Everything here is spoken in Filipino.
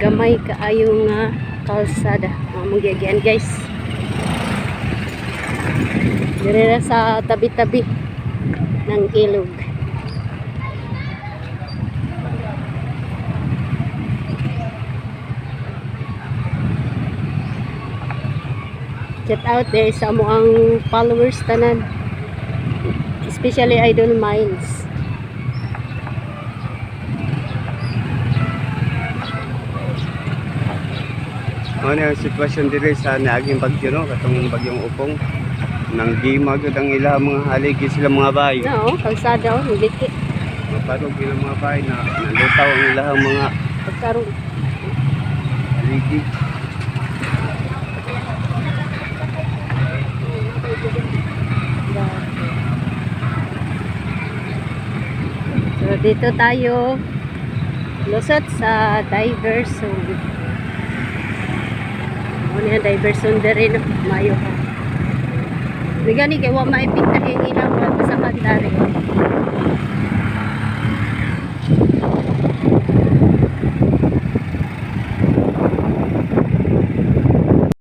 gamay kaayong kalsada. Magigian guys. Dire sa tabi-tabi ng ilog. Shout out there sa amuang followers tanan. Especially Idol Miles. Ano yung sitwasyon diri sa naaging bagyo, no? Katong bagyong upong nang gimag ang ilang mga haligi sila mga bahay. No, kalsada oh, liki. Maparog ilang mga bahay na nalutaw ang ilang mga Pagkarong haligi. So dito tayo lusot sa diversion. Ano yung diversion din, mayo ka. Bigani kay wa maipit na ilang sa kandari.